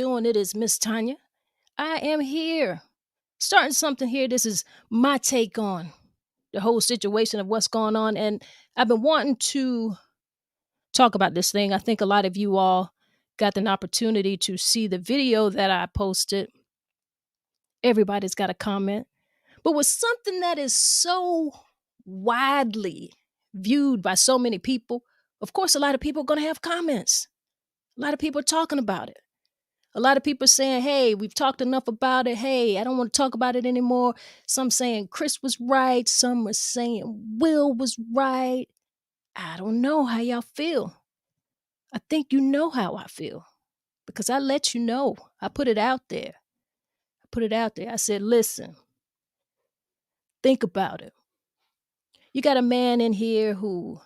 Doing it is MsTonya. I am here. Starting something here. This is my take on the whole situation of what's going on. And I've been wanting to talk about this thing. I think a lot of you all got an opportunity to see the video that I posted. Everybody's got a comment. But with something that is so widely viewed by so many people, of course, a lot of people are going to have comments. A lot of people are talking about it. A lot of people are saying, hey, we've talked enough about it. Hey, I don't want to talk about it anymore. Some saying Chris was right. Some are saying Will was right. I don't know how y'all feel. I think you know how I feel because I let you know. I put it out there. I said, listen, think about it. You got a man in here who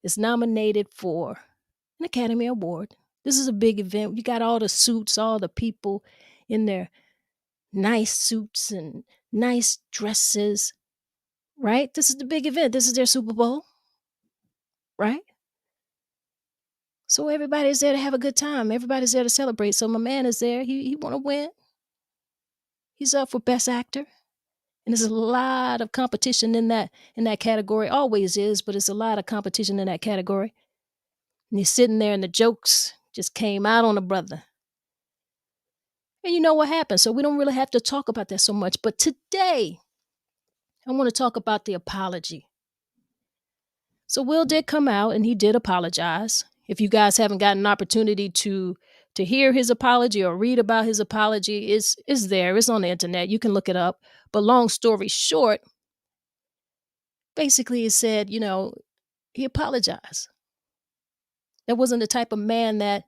is nominated for an Academy Award. This is a big event. You got all the suits, all the people in their nice suits and nice dresses, right? This is the big event. This is their Super Bowl, right? So everybody's there to have a good time. Everybody's there to celebrate. So my man is there. He want to win. He's up for Best Actor. And there's a lot of competition in that category. Always is, but it's a lot of competition in that category. And he's sitting there and the jokes just came out on the brother. And you know what happened. So we don't really have to talk about that so much. But today, I want to talk about the apology. So Will did come out and he did apologize. If you guys haven't gotten an opportunity to hear his apology or read about his apology, it's there. It's on the internet. You can look it up. But long story short, basically he said, he apologized. That wasn't the type of man that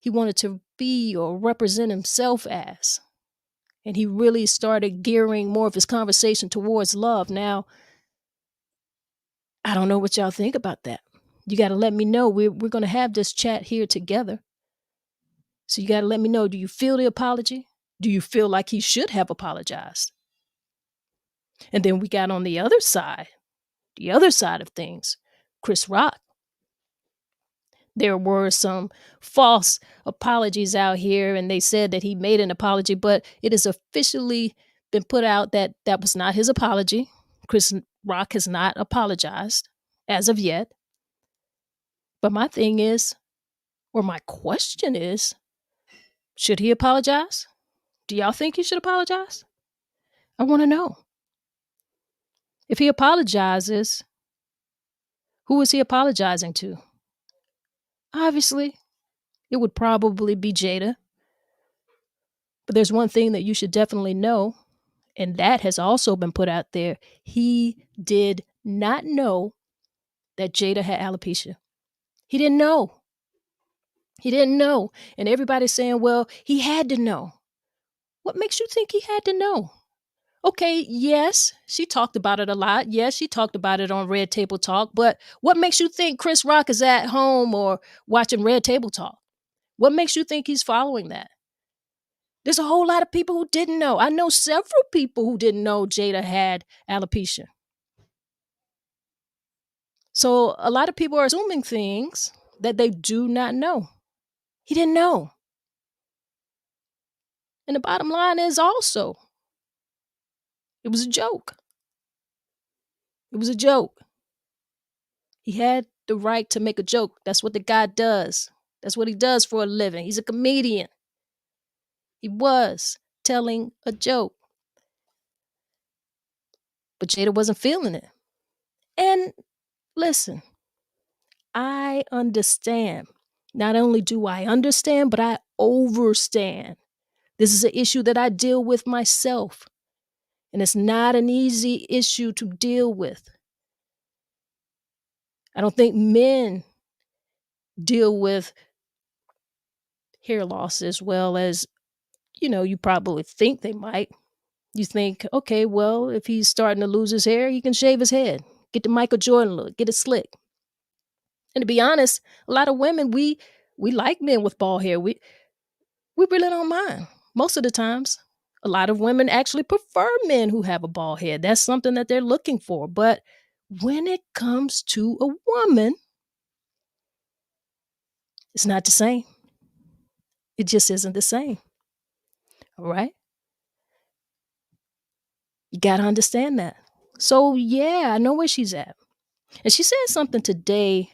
he wanted to be or represent himself as. And he really started gearing more of his conversation towards love. Now, I don't know what y'all think about that. You got to let me know. We're going to have this chat here together. So you got to let me know. Do you feel the apology? Do you feel like he should have apologized? And then we got on the other side of things, Chris Rock. There were some false apologies out here, and they said that he made an apology, but it has officially been put out that that was not his apology. Chris Rock has not apologized as of yet. But my thing is, or my question is, should he apologize? Do y'all think he should apologize? I want to know. If he apologizes, who is he apologizing to? Obviously, it would probably be Jada. But there's one thing that you should definitely know, and that has also been put out there. He did not know that Jada had alopecia. He didn't know. He didn't know. And everybody's saying, well, he had to know. What makes you think he had to know? Okay, yes, she talked about it a lot. Yes, she talked about it on Red Table Talk. But what makes you think Chris Rock is at home or watching Red Table Talk? What makes you think he's following that? There's a whole lot of people who didn't know. I know several people who didn't know Jada had alopecia. So a lot of people are assuming things that they do not know. He didn't know. And the bottom line is also, it was a joke. It was a joke. He had the right to make a joke. That's what the guy does. That's what he does for a living. He's a comedian. He was telling a joke. But Jada wasn't feeling it. And listen, I understand. Not only do I understand, but I overstand. This is an issue that I deal with myself. And it's not an easy issue to deal with. I don't think men deal with hair loss as well as, you probably think they might. You think, okay, well, if he's starting to lose his hair, he can shave his head, get the Michael Jordan look, get it slick. And to be honest, a lot of women, we like men with bald hair. We really don't mind. Most of the times, a lot of women actually prefer men who have a bald head. That's something that they're looking for. But when it comes to a woman, it's not the same. It just isn't the same. All right. You got to understand that. So, yeah, I know where she's at. And she said something today.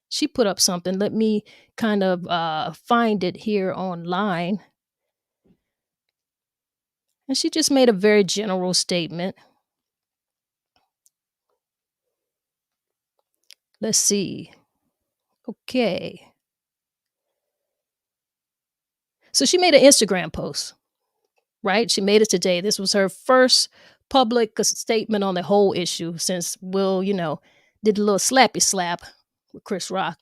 She put up something. Let me kind of find it here online. And she just made a very general statement. Let's see. Okay. So she made an Instagram post, right? She made it today. This was her first public statement on the whole issue since Will, did a little slappy slap with Chris Rock.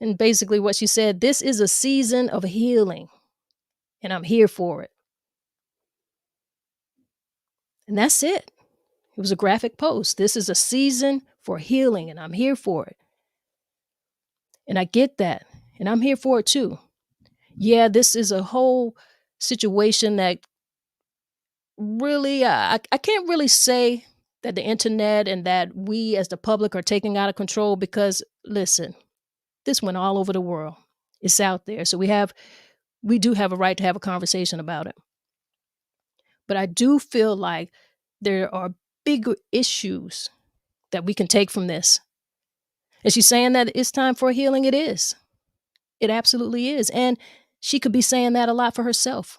And basically, what she said, this is a season of healing, and I'm here for it. And that's it. It was a graphic post. This is a season for healing, and I'm here for it. And I get that. And I'm here for it too. Yeah, this is a whole situation that really, I can't really say that the internet and that we as the public are taking out of control because, listen, this went all over the world. It's out there. So we do have a right to have a conversation about it. But I do feel like there are bigger issues that we can take from this. Is she saying that it's time for healing? It is. It absolutely is. And she could be saying that a lot for herself.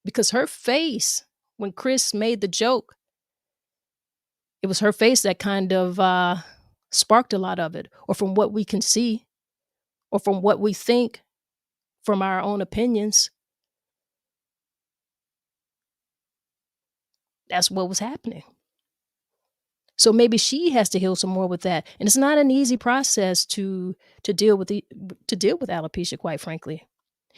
Because her face, when Chris made the joke, it was her face that kind of sparked a lot of it, or from what we can see, or from what we think, from our own opinions. That's what was happening. So maybe she has to heal some more with that, and it's not an easy process to deal with alopecia, quite frankly.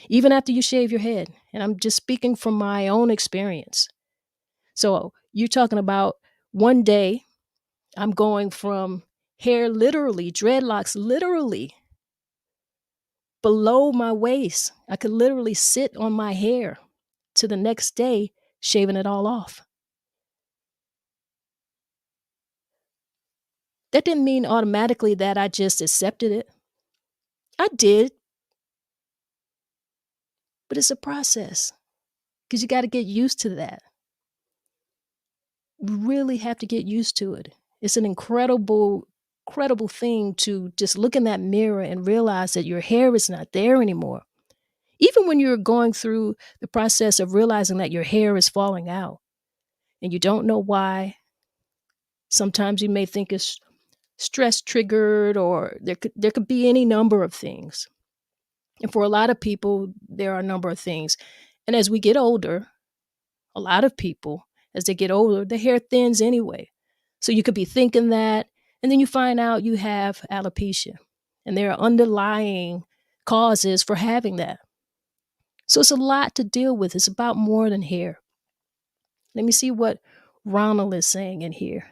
Even after you shave your head, and I'm just speaking from my own experience. So you're talking about one day I'm going from hair literally, dreadlocks literally below my waist. I could literally sit on my hair to the next day shaving it all off. That didn't mean automatically that I just accepted it. I did, but it's a process because you got to get used to that. You really have to get used to it. It's an incredible thing to just look in that mirror and realize that your hair is not there anymore. Even when you're going through the process of realizing that your hair is falling out and you don't know why, sometimes you may think it's stress triggered, or there could be any number of things. And for a lot of people, there are a number of things. And as we get older, a lot of people, as they get older, the hair thins anyway. So you could be thinking that, and then you find out you have alopecia, and there are underlying causes for having that. So it's a lot to deal with. It's about more than hair. Let me see what Ronald is saying in here.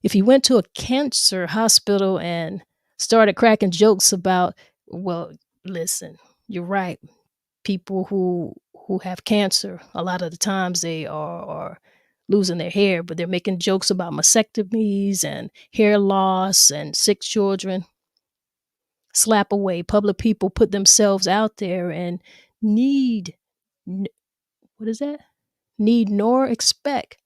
If he went to a cancer hospital and started cracking jokes about, well, listen, you're right. People who have cancer, a lot of the times they are losing their hair, but they're making jokes about mastectomies and hair loss and sick children. Slap away. Public people put themselves out there and need, what is that? Need nor expect,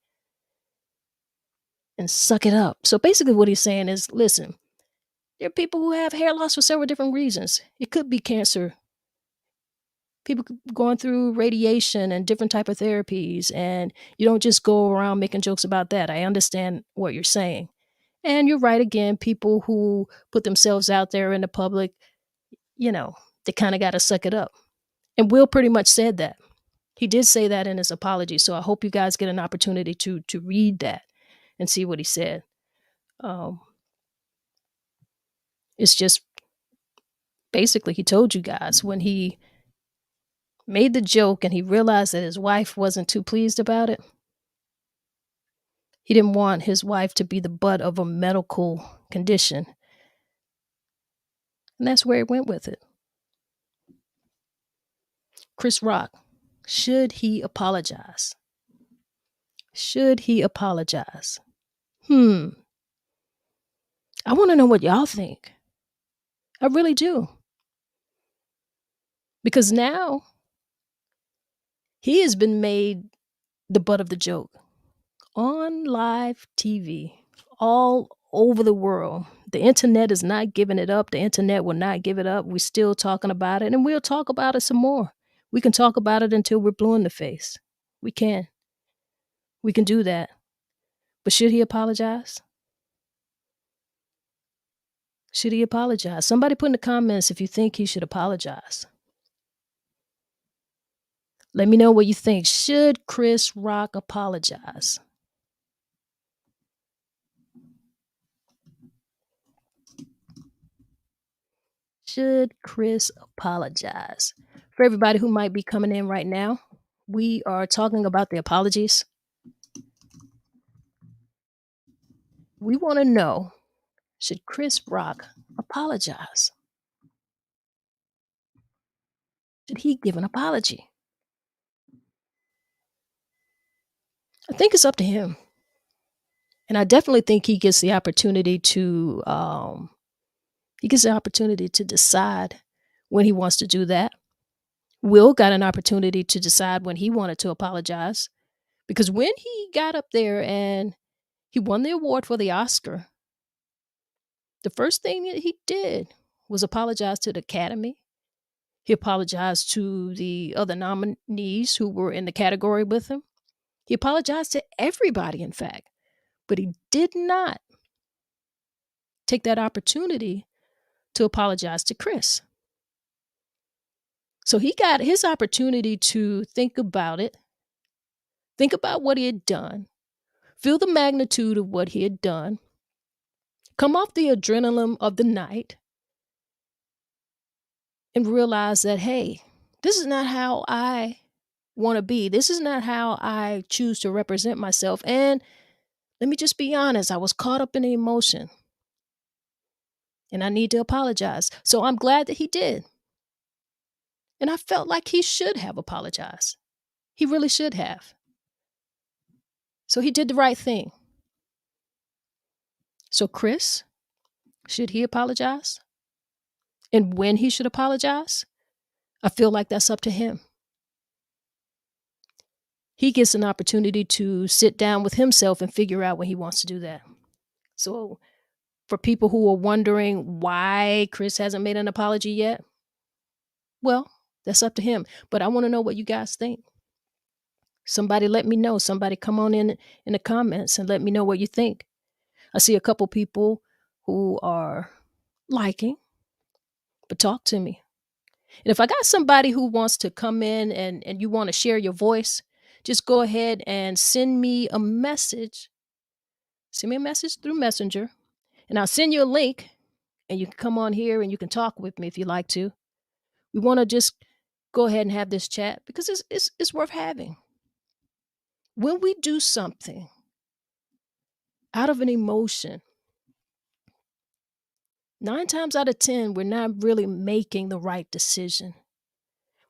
and suck it up. So basically, what he's saying is, listen, there are people who have hair loss for several different reasons. It could be cancer. People going through radiation and different type of therapies, and you don't just go around making jokes about that. I understand what you're saying. And you're right again, people who put themselves out there in the public, they kind of got to suck it up. And Will pretty much said that. He did say that in his apology. So I hope you guys get an opportunity to read that and see what he said. It's just basically he told you guys when he made the joke and he realized that his wife wasn't too pleased about it. He didn't want his wife to be the butt of a medical condition. And that's where he went with it. Chris Rock, should he apologize? Should he apologize? I want to know what y'all think. I really do. Because now he has been made the butt of the joke on live TV all over the world. The internet is not giving it up. The internet will not give it up. We're still talking about it, and we'll talk about it some more. We can talk about it until we're blue in the face. We can. We can do that. But should he apologize? Should he apologize? Somebody put in the comments if you think he should apologize. Let me know what you think. Should Chris Rock apologize? Should Chris apologize? For everybody who might be coming in right now, we are talking about the apologies. We want to know, should Chris Rock apologize? Should he give an apology? I think it's up to him. And I definitely think he gets the opportunity to decide when he wants to do that. Will got an opportunity to decide when he wanted to apologize, because when he got up there and he won the award for the Oscar, the first thing that he did was apologize to the Academy. He apologized to the other nominees who were in the category with him. He apologized to everybody, in fact, but he did not take that opportunity to apologize to Chris. So he got his opportunity to think about it, think about what he had done, feel the magnitude of what he had done, come off the adrenaline of the night, and realize that, hey, this is not how I want to be. This is not how I choose to represent myself. And let me just be honest, I was caught up in the emotion and I need to apologize. So I'm glad that he did. And I felt like he should have apologized. He really should have. So he did the right thing. So, Chris, should he apologize? And when he should apologize? I feel like that's up to him. He gets an opportunity to sit down with himself and figure out when he wants to do that. So, for people who are wondering why Chris hasn't made an apology yet, well, that's up to him. But I want to know what you guys think. Somebody let me know. Somebody come on in the comments and let me know what you think. I see a couple people who are liking, but talk to me. And if I got somebody who wants to come in and you want to share your voice, just go ahead and send me a message. Send me a message through Messenger, and I'll send you a link, and you can come on here and you can talk with me if you like to. We want to just go ahead and have this chat because it's worth having. When we do something out of an emotion, 9 times out of 10, we're not really making the right decision.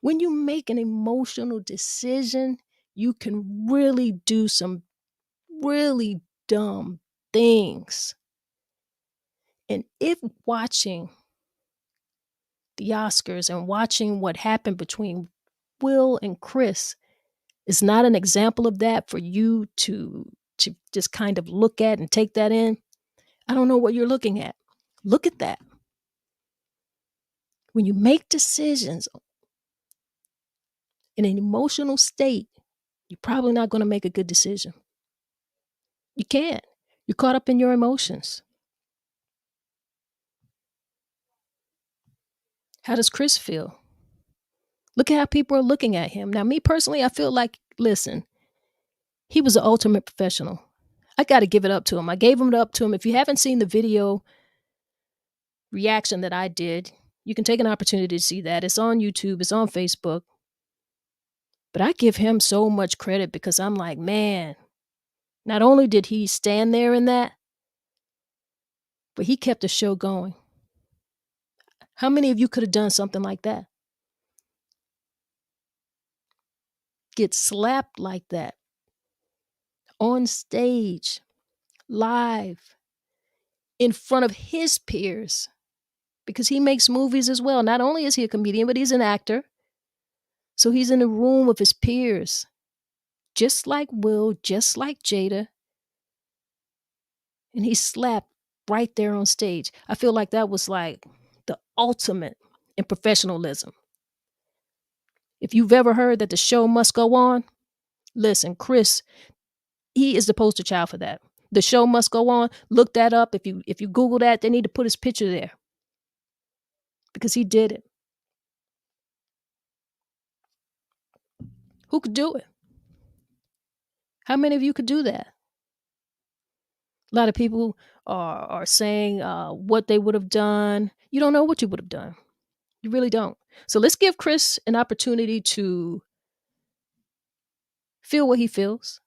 When you make an emotional decision, you can really do some really dumb things. And if watching the Oscars and watching what happened between Will and Chris is not an example of that for you to just kind of look at and take that in, I don't know what you're looking at. Look at that. When you make decisions in an emotional state, you're probably not going to make a good decision. You can't. You're caught up in your emotions. How does Chris feel? Look at how people are looking at him. Now, me personally, I feel like, listen, he was the ultimate professional. I got to give it up to him. I gave it up to him. If you haven't seen the video reaction that I did, you can take an opportunity to see that. It's on YouTube, it's on Facebook. But I give him so much credit because I'm like, man, not only did he stand there in that, but he kept the show going. How many of you could have done something like that? Get slapped like that on stage, live, in front of his peers, because he makes movies as well. Not only is he a comedian, but he's an actor. So he's in a room with his peers, just like Will, just like Jada, and he slapped right there on stage. I feel like that was like the ultimate in professionalism. If you've ever heard that the show must go on, listen, Chris, he is the poster child for that. The show must go on. Look that up. If you Google that, they need to put his picture there because he did it. Who could do it? How many of you could do that? A lot of people are saying what they would have done. You don't know what you would have done. You really don't. So let's give Chris an opportunity to feel what he feels.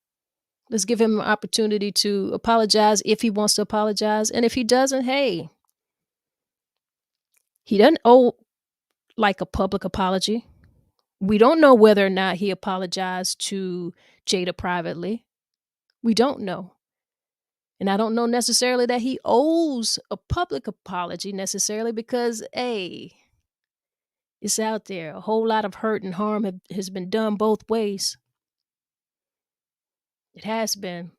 Let's give him an opportunity to apologize if he wants to apologize. And if he doesn't, hey, he doesn't owe like a public apology. We don't know whether or not he apologized to Jada privately. We don't know. And I don't know necessarily that he owes a public apology necessarily because, hey, it's out there. A whole lot of hurt and harm has been done both ways. It has been.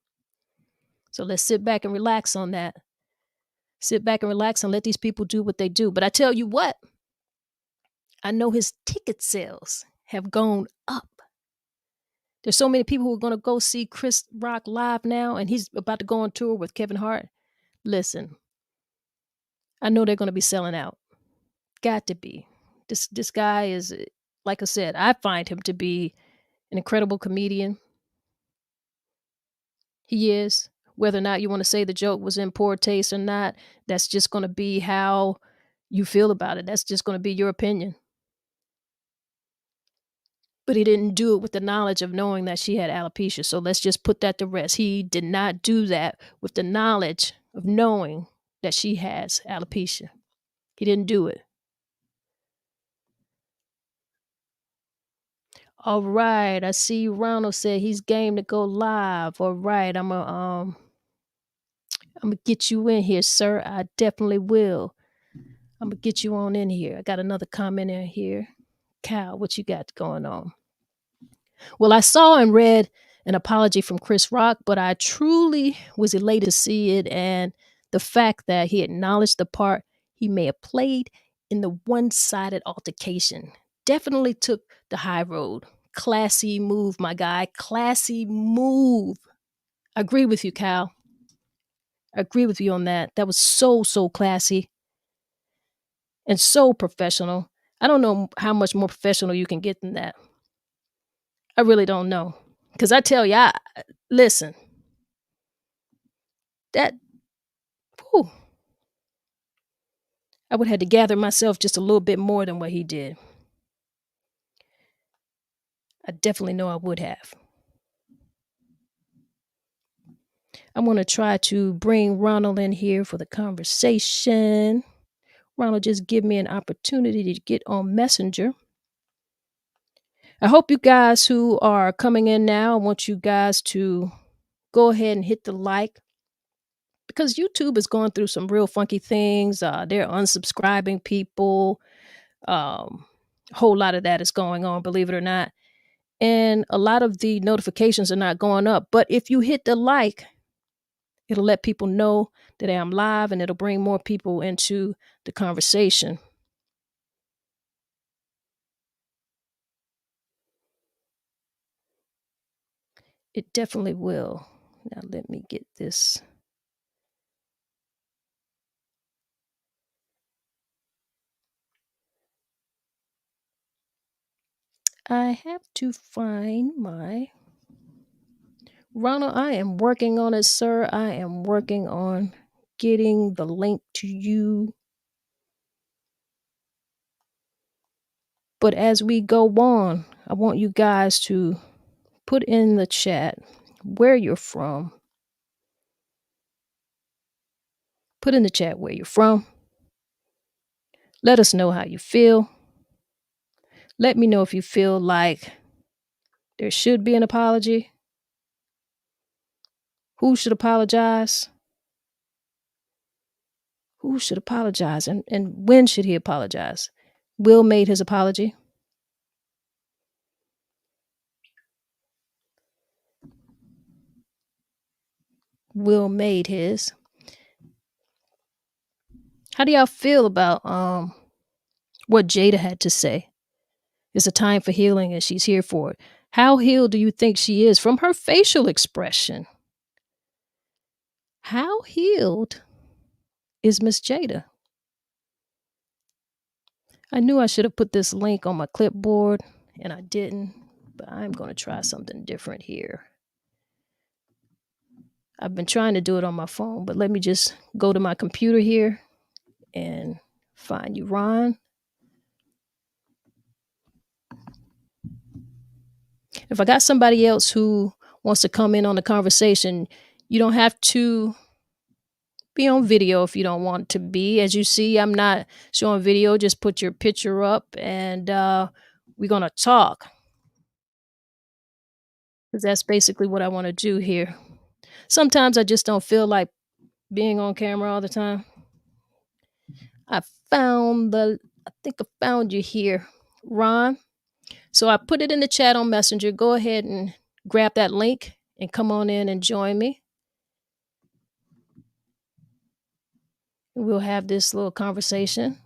So let's sit back and relax on that. Sit back and relax and let these people do what they do. But I tell you what, I know his ticket sales have gone up. There's so many people who are going to go see Chris Rock live now, and he's about to go on tour with Kevin Hart. Listen, I know they're going to be selling out. Got to be. This guy is, like I said, I find him to be an incredible comedian. He is. Whether or not you want to say the joke was in poor taste or not, that's just going to be how you feel about it. That's just going to be your opinion. But he didn't do it with the knowledge of knowing that she had alopecia. So let's just put that to rest. He did not do that with the knowledge of knowing that she has alopecia. He didn't do it. All right. I see Ronald said he's game to go live. All right. I'm gonna get you in here, sir. I definitely will. I'm gonna get you on in here. I got another comment in here. Cal, what you got going on? Well, I saw and read an apology from Chris Rock, but I truly was elated to see it and the fact that he acknowledged the part he may have played in the one-sided altercation. Definitely took the high road. Classy move, my guy. Classy move. I agree with you, Cal. I agree with you on that. That was so classy and so professional. I don't know how much more professional you can get than that. I really don't know. Because I tell you, listen, that, whew, I would have to gather myself just a little bit more than what he did. I definitely know I would have. I'm going to try to bring Ronald in here for the conversation. Ronald, just give me an opportunity to get on Messenger. I hope you guys who are coming in now, I want you guys to go ahead and hit the like because YouTube is going through some real funky things. They're unsubscribing people. A whole lot of that is going on, believe it or not. And a lot of the notifications are not going up. But if you hit the like, it'll let people know that I'm live and it'll bring more people into the conversation. It definitely will. Now let me get this. I have to find my Ronald. I am working on it, sir. I am working on getting the link to you. But as we go on, I want you guys to put in the chat where you're from. Put in the chat where you're from. Let us know how you feel. Let me know if you feel like there should be an apology. Who should apologize? Who should apologize and when should he apologize? Will made his apology. Will made his. How do y'all feel about what Jada had to say? It's a time for healing and she's here for it. How healed do you think she is from her facial expression? How healed is Miss Jada? I knew I should have put this link on my clipboard and I didn't, but I'm going to try something different here. I've been trying to do it on my phone, but let me just go to my computer here and find you, Ron. If I got somebody else who wants to come in on the conversation, you don't have to be on video if you don't want to be. As you see, I'm not showing video. Just put your picture up and we're going to talk. Because that's basically what I want to do here. Sometimes I just don't feel like being on camera all the time. I think I found you here, Ron. So I put it in the chat on Messenger. Go ahead and grab that link and come on in and join me. We'll have this little conversation.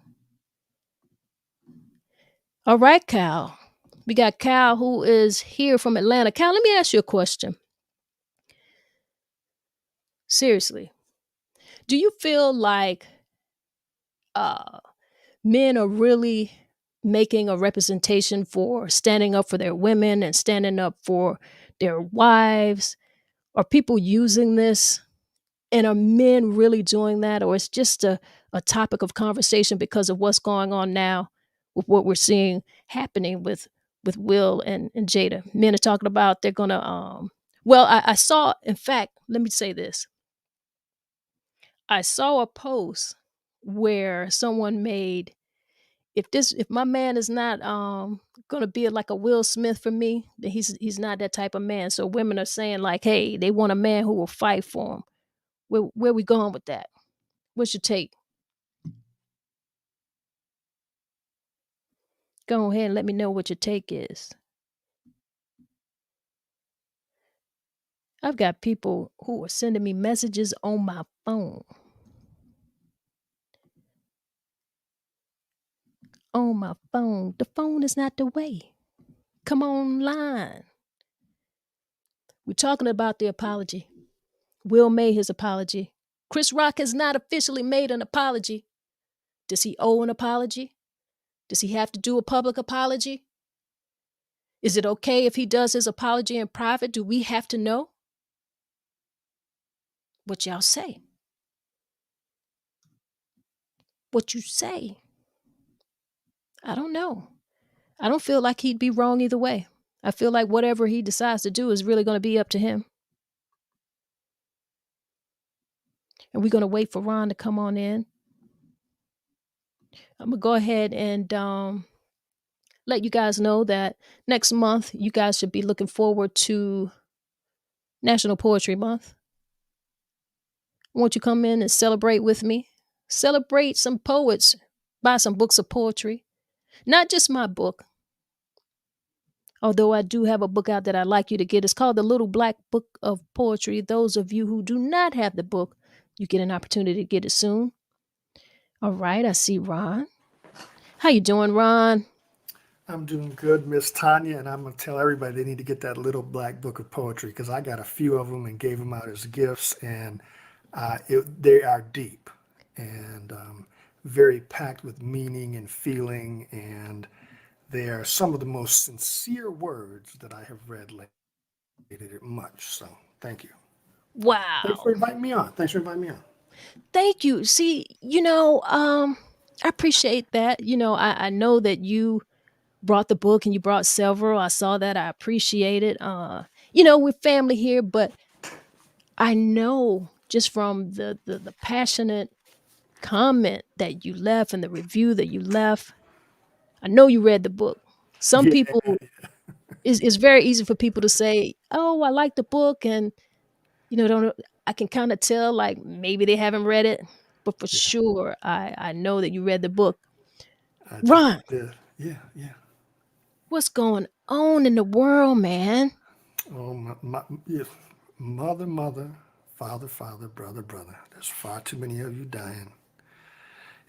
All right, Cal. We got Cal who is here from Atlanta. Cal, let me ask you a question. Seriously, do you feel like men are really making a representation for standing up for their women and standing up for their wives? Are people using this? And are men really doing that? Or it's just a topic of conversation because of what's going on now with what we're seeing happening with Will and Jada? Men are talking about they're gonna well, I saw, in fact, let me say this. I saw a post where someone made, if my man is not gonna be like a Will Smith for me, then he's not that type of man. So women are saying like, hey, they want a man who will fight for them. Where we going with that? What's your take? Go ahead and let me know what your take is. I've got people who are sending me messages on my phone. On my phone. The phone is not the way. Come online. We're talking about the apology. Will made his apology. Chris Rock has not officially made an apology. Does he owe an apology? Does he have to do a public apology? Is it okay if he does his apology in private? Do we have to know? What y'all say? What you say? I don't know. I don't feel like he'd be wrong either way. I feel like whatever he decides to do is really going to be up to him. And we're going to wait for Ron to come on in. I'm going to go ahead and let you guys know that next month, you guys should be looking forward to National Poetry Month. Won't you come in and celebrate with me? Celebrate some poets. Buy some books of poetry. Not just my book, although I do have a book out that I'd like you to get. It's called The Little Black Book of Poetry. Those of you who do not have the book, you get an opportunity to get it soon. All right, I see Ron. How you doing, Ron? I'm doing good, MsTonya, and I'm going to tell everybody they need to get that little black book of poetry because I got a few of them and gave them out as gifts, and they are deep and very packed with meaning and feeling, and they are some of the most sincere words that I have read lately. Much so. Thank you. Thanks for Wow. inviting me on. Thanks for inviting me on. Thank you. See, I appreciate that. I know that you brought the book and you brought several. I saw that. I appreciate it. We're family here, but I know just from the passionate comment that you left and the review that you left, I know you read the book. Some Yeah, people, it's very easy for people to say, "Oh, I like the book," and don't. I can kind of tell like maybe they haven't read it, but for Yeah, sure, I know that you read the book. I Ron, did. Yeah, yeah. what's going on in the world, man? Oh, yeah. Mother, mother, father, father, brother, brother. There's far too many of you dying.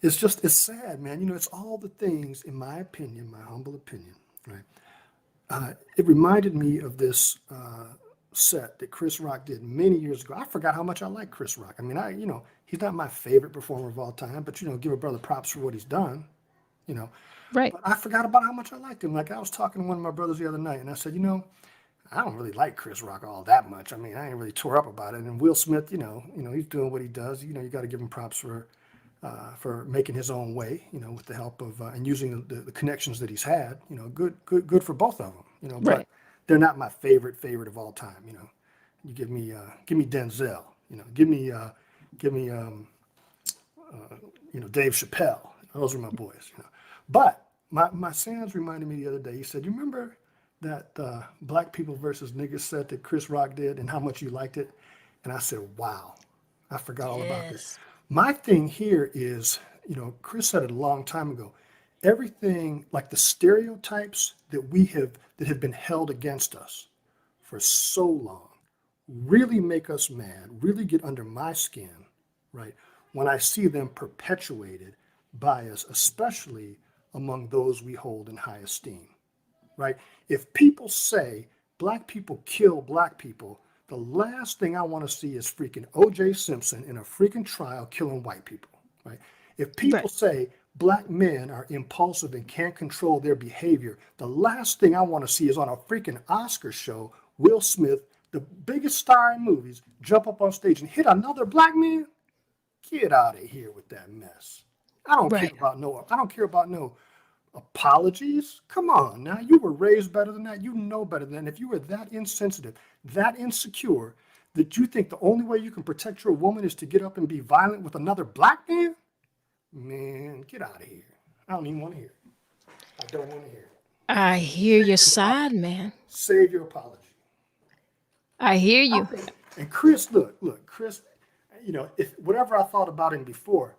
It's sad, man. It's all the things, in my opinion, my humble opinion, right? It reminded me of this set that Chris Rock did many years ago. I forgot how much I like Chris Rock. I mean, he's not my favorite performer of all time, but give a brother props for what he's done, you know. Right, But I forgot about how much I liked him. Like I was talking to one of my brothers the other night, and I said, I don't really like Chris Rock all that much. I mean, I ain't really tore up about it. And Will Smith, he's doing what he does. You got to give him props for making his own way. With the help of and using the connections that he's had. Good for both of them. But right, they're not my favorite of all time. You give me Denzel. Give me Dave Chappelle. Those are my boys. But my Sans reminded me the other day. He said, "You remember that Black People versus Niggas set that Chris Rock did, and how much you liked it?" And I said, "Wow, I forgot all about this." yes, My thing here is, Chris said it a long time ago. Everything like the stereotypes that have been held against us for so long really make us mad, really get under my skin, right? When I see them perpetuated by us, especially among those we hold in high esteem, right? If people say black people kill black people, the last thing I want to see is freaking O.J. Simpson in a freaking trial killing white people, right? If people right, say black men are impulsive and can't control their behavior, the last thing I want to see is on a freaking Oscar show, Will Smith, the biggest star in movies, jump up on stage and hit another black man. Get out of here with that mess. right. I don't care about no apologies. Come on now. You were raised better than that. You know better than that. If you were that insensitive, that insecure, that you think the only way you can protect your woman is to get up and be violent with another black man, man, get out of here. I don't even want to hear it. I don't want to hear it. I hear Save your your side, apology. man. Save your apology. I hear I you. think, and Chris, look, Chris, if whatever I thought about him before,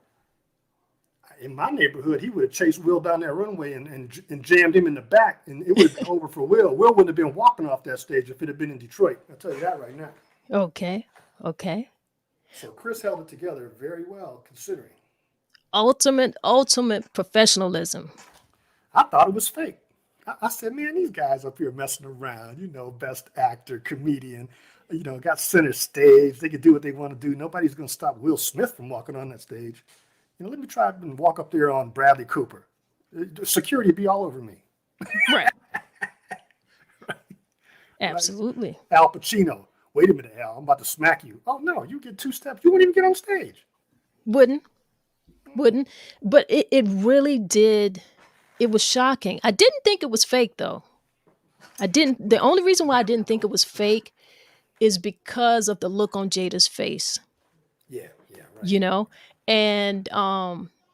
in my neighborhood, he would have chased Will down that runway and jammed him in the back, and it would have been over for Will. Will wouldn't have been walking off that stage if it had been in Detroit. I'll tell you that right now. Okay, okay. So Chris held it together very well, considering. Ultimate professionalism. I thought it was fake. I said, man, these guys up here messing around, best actor, comedian, got center stage. They can do what they want to do. Nobody's going to stop Will Smith from walking on that stage. Let me try and walk up there on Bradley Cooper. Security would be all over me. Right. Right? Absolutely. Al Pacino. Wait a minute, Al. I'm about to smack you. Oh, no, you get two steps. You won't even get on stage. Wouldn't, wouldn't. But it really did. It was shocking. I didn't think it was fake though. I didn't. The only reason why I didn't think it was fake is because of the look on Jada's face, Yeah, yeah, right. you know? And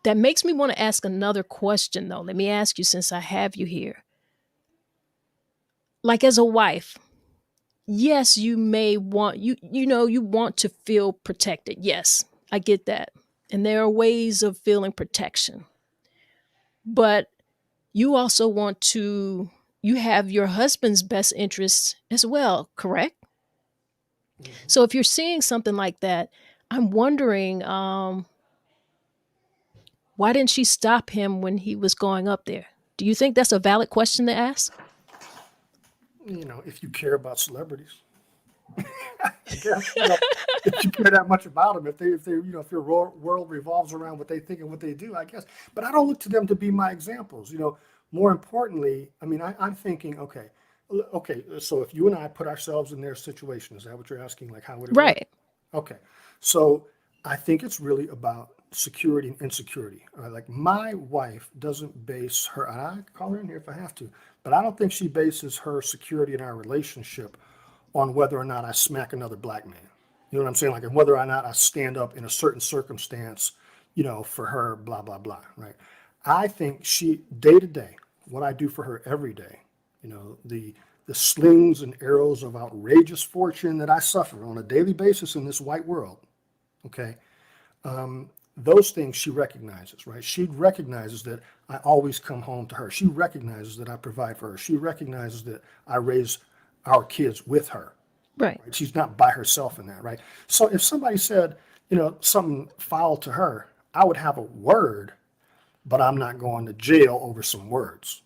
that makes me want to ask another question though. Let me ask you since I have you here. Like as a wife, yes, you may want you want to feel protected. Yes, I get that. And there are ways of feeling protection. But you also want to you have your husband's best interests as well, correct? Mm-hmm. So if you're seeing something like that, I'm wondering why didn't she stop him when he was going up there? Do you think that's a valid question to ask? If you care about celebrities, I guess, if you care that much about them, if your world revolves around what they think and what they do, I guess. But I don't look to them to be my examples. More importantly, I mean, I'm thinking, okay. So if you and I put ourselves in their situation, is that what you're asking? Like, how would it work? Right. Okay. So I think it's really about security and insecurity. All right? Like my wife doesn't base her, and I call her in here if I have to, but I don't think she bases her security in our relationship on whether or not I smack another black man. You know what I'm saying? Like, and whether or not I stand up in a certain circumstance, for her, blah, blah, blah, right? I think she, day to day, what I do for her every day, the slings and arrows of outrageous fortune that I suffer on a daily basis in this white world, okay? those things she recognizes, right? She recognizes that I always come home to her. She recognizes that I provide for her. She recognizes that I raise our kids with her. Right. Right? She's not by herself in that, right? So if somebody said, something foul to her, I would have a word, but I'm not going to jail over some words.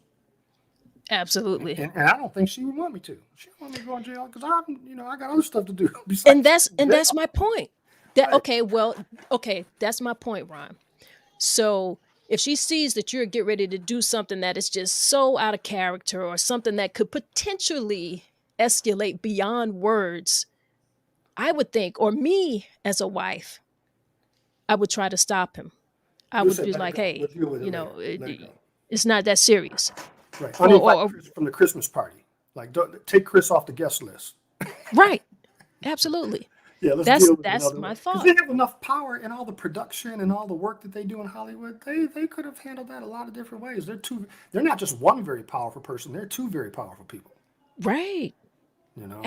Absolutely. And I don't think she would want me to. She don't want me to go to jail because I got other stuff to do And besides that's jail. my point. That Right. okay, that's my point, Ron. So if she sees that you're get ready to do something that is just so out of character or something that could potentially escalate beyond words, I would think, or me as a wife, I would try to stop him. I We'll would say be let it like, go. hey, We'll deal with it later. Let it go. it's not that serious. Right. Or, Uninvite or Chris from the Christmas party. Like, don't take Chris off the guest list. right, absolutely. Yeah, let's That's deal with it that's another my way. Because they thought. have enough power in all the production and all the work that they do in Hollywood. They could have handled that a lot of different ways. They're not just one very powerful person, they're two very powerful people. Right,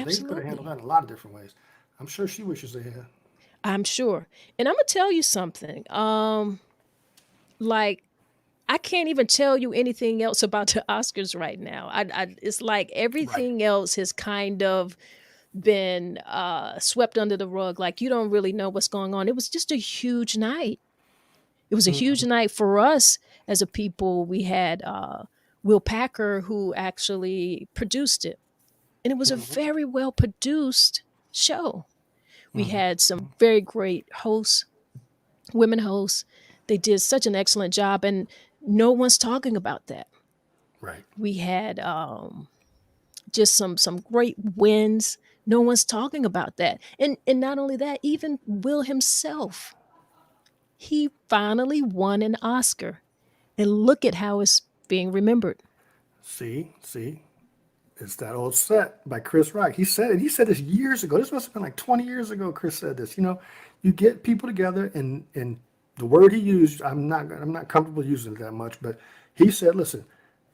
They could have handled absolutely. that in a lot of different ways. I'm sure she wishes they had. I'm sure. And I'm gonna tell you something. Like I can't even tell you anything else about the Oscars right now. It's like Right. everything else has kind of been swept under the rug. Like you don't really know what's going on. It was just a huge night. It was a huge Hmm. night for us as a people. We had Will Packer who actually produced it, and it was a Hmm. very well produced show. We Hmm. had some very great hosts, women hosts. They did such an excellent job, and no one's talking about that. Right. We had just some great wins. No one's talking about that, and not only that, even Will himself, he finally won an Oscar, and look at how it's being remembered. See, it's that old set by Chris Rock. He said it. He said this years ago. This must have been like 20 years ago. Chris said this. You get people together, and the word he used, I'm not comfortable using it that much, but he said, listen,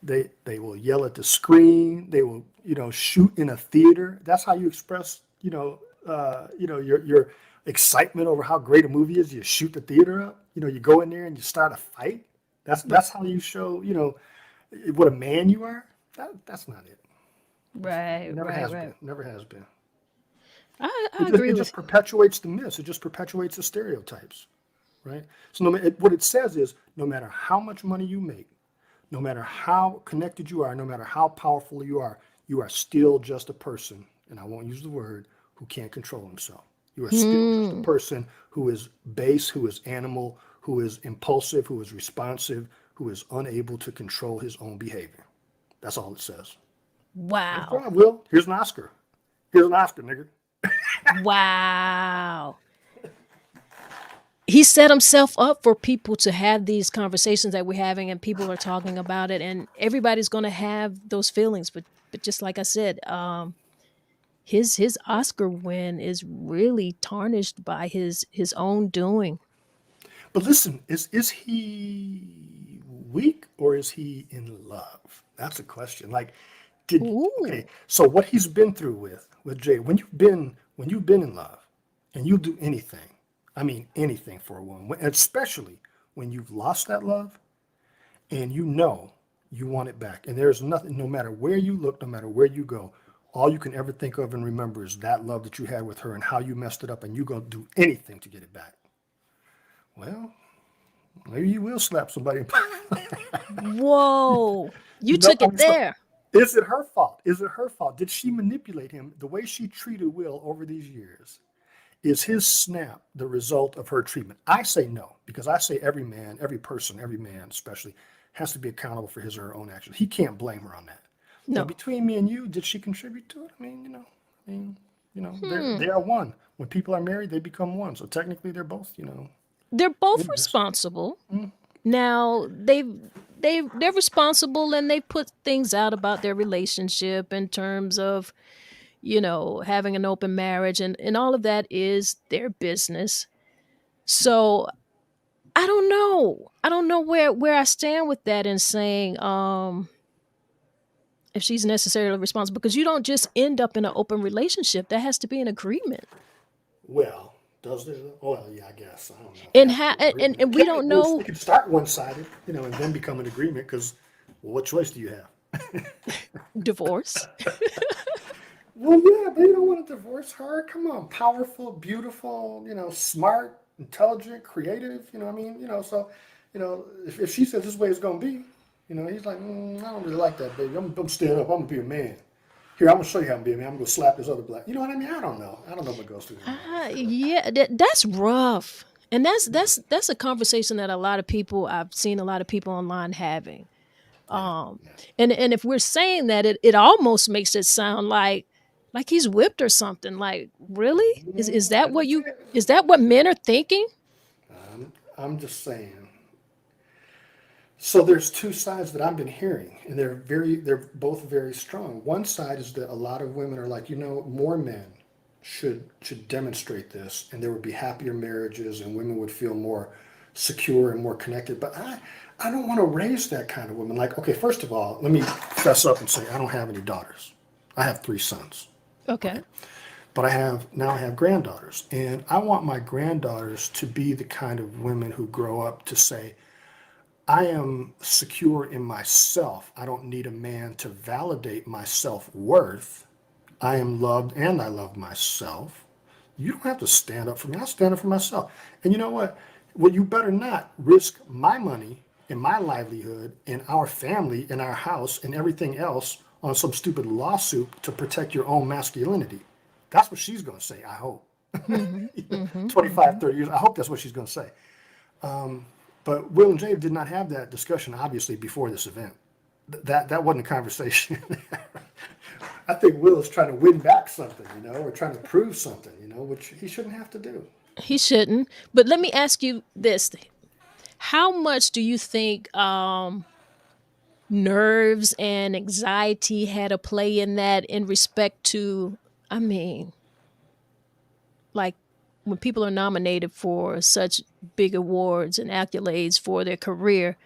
they will yell at the screen. They will shoot in a theater. That's how you express your excitement over how great a movie is. You shoot the theater up. You go in there and you start a fight. That's Right, that's how you show what a man you are. That's not it. right, Never right, has right. been. Never has been. I It just agree it with just perpetuates the myths. It just perpetuates the stereotypes, right? So what it says is, no matter how much money you make, no matter how connected you are, no matter how powerful you are still just a person. And I won't use the word who can't control himself. You are you. still just a person who is base, who is animal, who is impulsive, who is responsive, who is unable to control his own behavior. That's all it says. Nice Wow. job, Will. Here's an Oscar. Here's an Oscar, nigga. Wow. He set himself up for people to have these conversations that we're having, and people are talking about it, and everybody's going to have those feelings. But just like I said, his Oscar win is really tarnished by his own doing. But listen, is he weak or is he in love? That's a question. Like, okay, Ooh. so what he's been through with Jay, when you've been in love and you do anything, I mean anything for a woman, especially when you've lost that love and you want it back. And there's nothing, no matter where you look, no matter where you go, all you can ever think of and remember is that love that you had with her and how you messed it up, and you're gonna do anything to get it back. Well, maybe you will slap somebody. Whoa. You took I it mean, so there. is it her fault? Is it her fault? Did she manipulate him the way she treated Will over these years? Is his snap the result of her treatment? I say no, because I say every man, every person, every man especially, has to be accountable for his or her own actions. He can't blame her on that. But No. between me and you, did she contribute to it? I mean, Hmm. they are one. When people are married, they become one. So technically, they're both, They're both in this. responsible. Now they're responsible, and they put things out about their relationship in terms of, having an open marriage, and all of that is their business. So I don't know. I don't know where I stand with that in saying if she's necessarily responsible, because you don't just end up in an open relationship. That has to be an agreement. Well, Does there? Oh, well, yeah, I guess. I don't know if they And have to how be agreement. and we don't It know. could start one-sided, and then become an agreement because, well, what choice do you have? Divorce. Well, yeah, but you don't want to divorce her. Come on, powerful, beautiful, smart, intelligent, creative. You know what I mean? So, if she says this way it's gonna be, he's like, I don't really like that, baby. I'm staying up. I'm gonna be a man. Here, I'm gonna show you how I'm being a man. I'm gonna slap this other black. You know what I mean? I don't know. I don't know what goes through their mind for real. Yeah, that's rough. And that's a conversation that a lot of people I've seen a lot of people online having. Yeah, Um, yeah. and if we're saying that, it almost makes it sound like he's whipped or something. Like, really? Is I that what didn't say you it. is that what men are thinking? I'm just saying. So there's two sides that I've been hearing, and they're both very strong. One side is that a lot of women are like, more men should demonstrate this, and there would be happier marriages, and women would feel more secure and more connected. But I don't want to raise that kind of woman. Like, okay, first of all, let me fess up and say I don't have any daughters. I have three sons, Okay. right? But I have granddaughters, and I want my granddaughters to be the kind of women who grow up to say, I am secure in myself. I don't need a man to validate my self worth. I am loved and I love myself. You don't have to stand up for me. I'll stand up for myself. And you know what? Well, you better not risk my money and my livelihood and our family and our house and everything else on some stupid lawsuit to protect your own masculinity. That's what she's going to say, I hope. Mhm. Mhm. 25, Mhm. 30 years. I hope that's what she's going to say. But Will and Jade did not have that discussion, obviously, before this event. That wasn't a conversation. I think Will is trying to win back something, or trying to prove something, which he shouldn't have to do. He shouldn't. But let me ask you this. How much do you think nerves and anxiety had a play in that in respect to, I mean, like when people are nominated for such big awards and accolades for their career,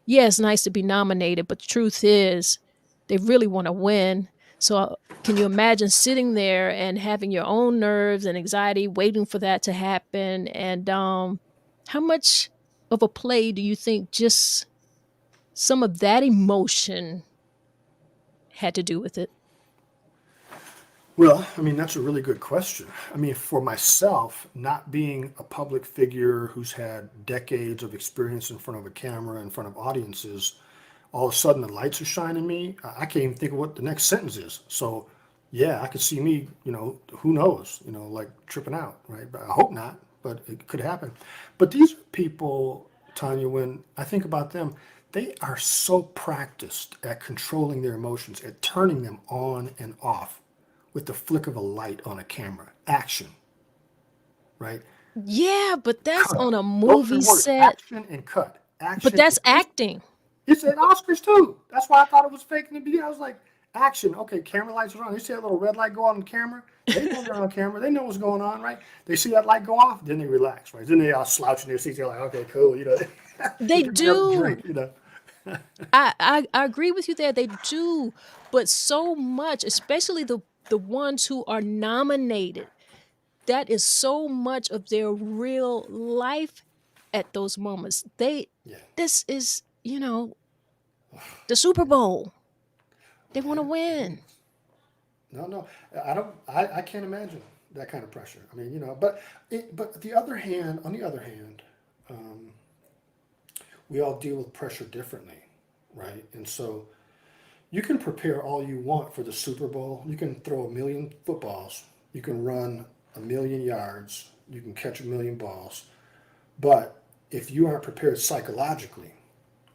yeah, it's nice to be nominated, but the truth is they really want to win. So can you imagine sitting there and having your own nerves and anxiety waiting for that to happen? And how much of a play do you think just some of that emotion had to do with it? Well, I mean, that's a really good question. I mean, for myself, not being a public figure who's had decades of experience in front of a camera, in front of audiences, all of a sudden the lights are shining me. I can't even think of what the next sentence is. So, yeah, I could see me, who knows, like tripping out, right? But I hope not, but it could happen. But these people, Tanya, when I think about them, they are so practiced at controlling their emotions, at turning them on and off with the flick of a light on a camera. Action, right? Yeah, but that's Cut. on a Those three movie words, set. action and cut. But Action that's and it's acting. it's at Oscars too. That's why I thought it was fake in the beginning. I was like, action. Okay, camera lights are on. You see that little red light go on the camera? They know they're on camera. They know what's going on, right? They see that light go off, then they relax, right? Then they all slouch in their seats. They're like, okay, cool. They Give me another do. drink. I agree with you there. They do, but so much, especially the ones who are nominated. That is so much of their real life at those moments. Yeah. This is, the Super Bowl. They want to Yeah, it win. is. No, no, I don't. I can't imagine that kind of pressure. I mean, but on the other hand, um, we all deal with pressure differently, right? And so you can prepare all you want for the Super Bowl. You can throw a million footballs. You can run a million yards. You can catch a million balls. But if you aren't prepared psychologically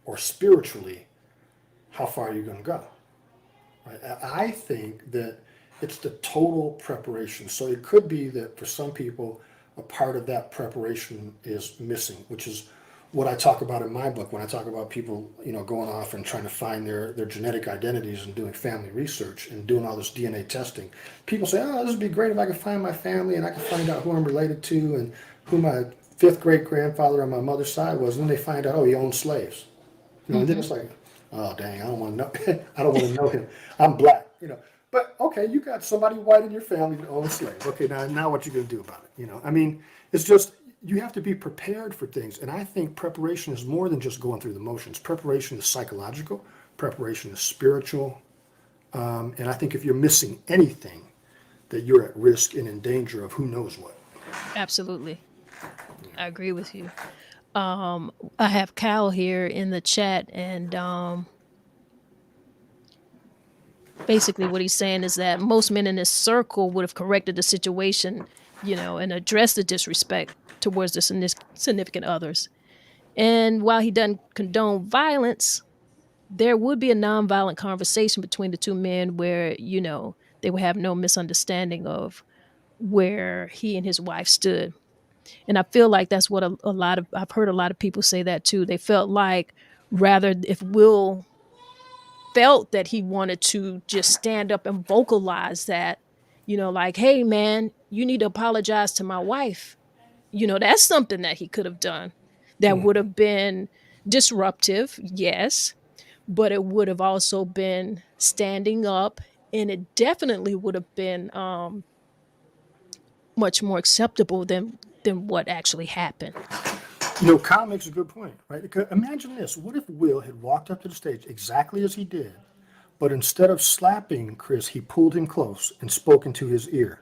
or spiritually, how far are you going to go? Right? I think that it's the total preparation. So it could be that for some people, a part of that preparation is missing, which is what I talk about in my book when I talk about people, going off and trying to find their genetic identities and doing family research and doing all this DNA testing. People say, oh, this would be great if I could find my family and I could find out who I'm related to and who my fifth great grandfather on my mother's side was. And then they find out, oh, he owned slaves. And then Hmm. it's like, oh dang, I don't want to know. I don't want to know him. I'm black. But okay, you got somebody white in your family that owns slaves. Okay, now what you gonna do about it? I mean, it's just you have to be prepared for things, and I think preparation is more than just going through the motions. Preparation is psychological. Preparation is spiritual, and I think if you're missing anything, that you're at risk and in danger of who knows what. Absolutely. I agree with you. I have Cal here in the chat, and basically what he's saying is that most men in this circle would have corrected the situation, and addressed the disrespect towards the significant others. And while he doesn't condone violence, there would be a nonviolent conversation between the two men where, they would have no misunderstanding of where he and his wife stood. And I feel like that's what I've heard a lot of people say that too. They felt like rather if Will felt that he wanted to just stand up and vocalize that, like, hey man, you need to apologize to my wife. That's something that he could have done that would Mhm. have been disruptive, yes, but it would have also been standing up, and it definitely would have been much more acceptable than what actually happened. Kyle makes a good point, right? Because imagine this: what if Will had walked up to the stage exactly as he did, but instead of slapping Chris, he pulled him close and spoke into his ear?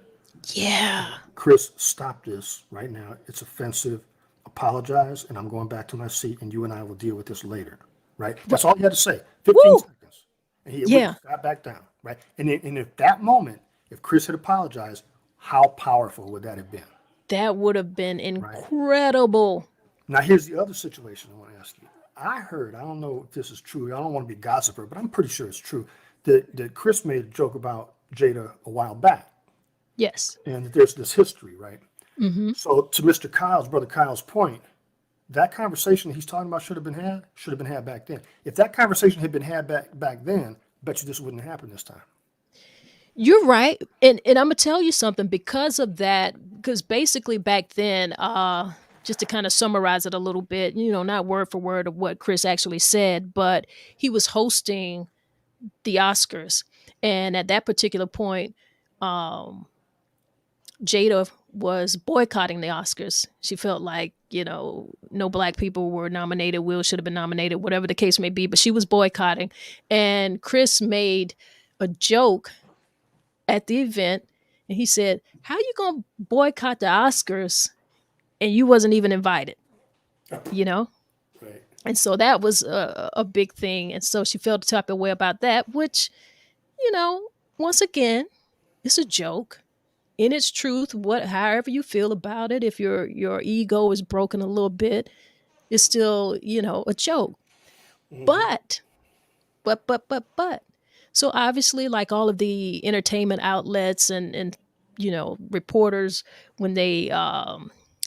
Yeah. Chris, stop this right now. It's offensive. Apologize, and I'm going back to my seat, and you and I will deal with this later. Right? That's all he had to say. 15 Woo. seconds. And he would have Yeah, sat back down. Right? And if that moment, if Chris had apologized, how powerful would that have been? that would have been Right? incredible. Now, here's the other situation I want to ask you. I heard, I don't know if this is true, I don't want to be a gossiper, but I'm pretty sure it's true, that Chris made a joke about Jada a while back, Yes. and that there's this history, right? Hmm. So, to brother Kyle's point, that conversation he's talking about should have been had back then. If that conversation had been had back then, I bet you this wouldn't have happened this time. You're right. And I'm gonna tell you something because of that, because basically back then, just to kind of summarize it a little bit, not word for word of what Chris actually said, but he was hosting the Oscars. And at that particular point, um, Jada was boycotting the Oscars. She felt like, no black people were nominated, Will should have been nominated, whatever the case may be, but she was boycotting. And Chris made a joke at the event, and he said, "How you going to boycott the Oscars and you wasn't even invited?" You know? Right. And so that was a big thing. And so she felt the type of way about that, which, you know, once again, it's a joke. In its truth, however you feel about it, if your ego is broken a little bit, it's still, a joke. Hmm. But but so obviously, like all of the entertainment outlets and reporters, when they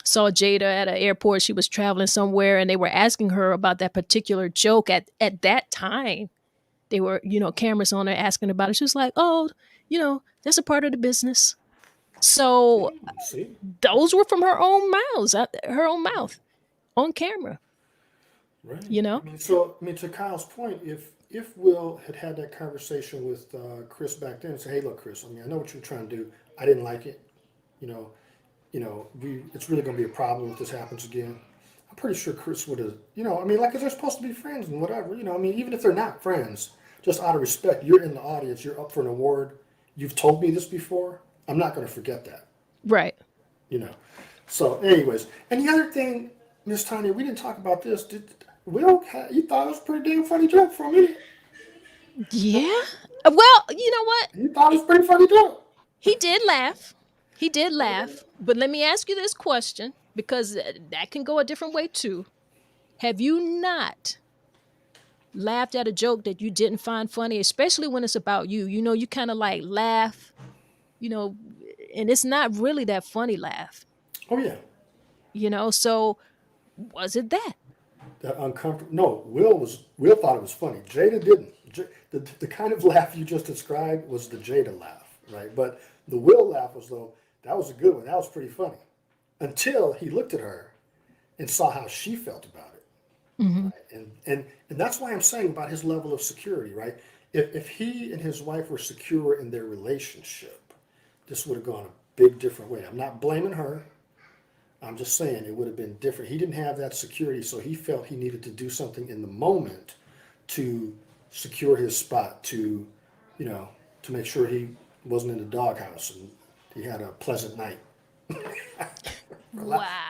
saw Jada at an airport, she was traveling somewhere, and they were asking her about that particular joke at that time. They were, cameras on her asking about it. She was like, "Oh, that's a part of the business." So See? those were from her own mouth on camera. Right. You know, To Kyle's point, if Will had had that conversation with Chris back then and say, "Hey, look, Chris, I know what you're trying to do. I didn't like it. You know, it's really going to be a problem if this happens again." I'm pretty sure Chris would have, like, 'cause they're supposed to be friends and whatever. Even if they're not friends, just out of respect, you're in the audience, you're up for an award. You've told me this before. I'm not going to forget that. right? You know. So, anyways, and the other thing, Miss Tanya, we didn't talk about this. Will, you thought it was a pretty damn funny joke for a minute. Yeah. Well, you know what? You thought it was a pretty funny joke. He did laugh. He did laugh. But let me ask you this question, because that can go a different way too. Have you not laughed at a joke that you didn't find funny, especially when it's about you? You kind of like laugh, you know, and it's not really that funny laugh, Oh yeah, So was it that? that uncomfortable. No, Will thought it was funny. Jada didn't. The kind of laugh you just described was the Jada laugh, right? But the Will laugh was though that was a good one. That was pretty funny until he looked at her and saw how she felt about it. Hmm. And that's why I'm saying about his level of security, right? if he and his wife were secure in their relationship, this would have gone a big different way. I'm not blaming her. I'm just saying it would have been different. He didn't have that security, so he felt he needed to do something in the moment to secure his spot, you know, to make sure he wasn't in the doghouse and he had a pleasant night,